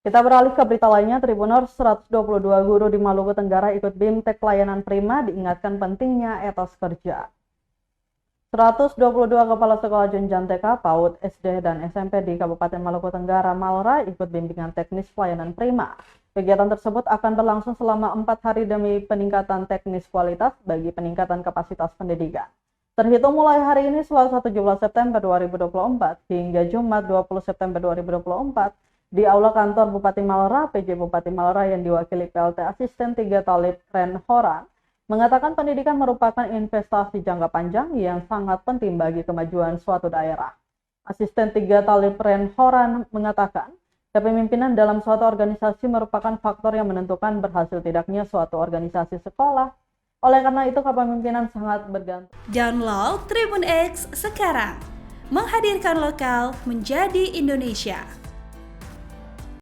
Kita beralih ke berita lainnya, Tribuners 122 guru di Maluku Tenggara ikut BIMTEK Pelayanan Prima diingatkan pentingnya etos kerja. 122 kepala sekolah jenjang TK, PAUD, SD, dan SMP di Kabupaten Maluku Tenggara, Malra, ikut bimbingan teknis pelayanan prima. Kegiatan tersebut akan berlangsung selama 4 hari demi peningkatan teknis kualitas bagi peningkatan kapasitas pendidikan. Terhitung mulai hari ini Selasa 17 September 2024 hingga Jumat 20 September 2024 di Aula Kantor Bupati Malra, PJ Bupati Malra yang diwakili PLT Asisten 3 Talib Ren Horan, mengatakan pendidikan merupakan investasi jangka panjang yang sangat penting bagi kemajuan suatu daerah. Asisten 3 Talib Ren Horan mengatakan, kepemimpinan dalam suatu organisasi merupakan faktor yang menentukan berhasil tidaknya suatu organisasi sekolah. Oleh karena itu, kepemimpinan sangat bergantung. Download Tribun X sekarang, menghadirkan lokal menjadi Indonesia.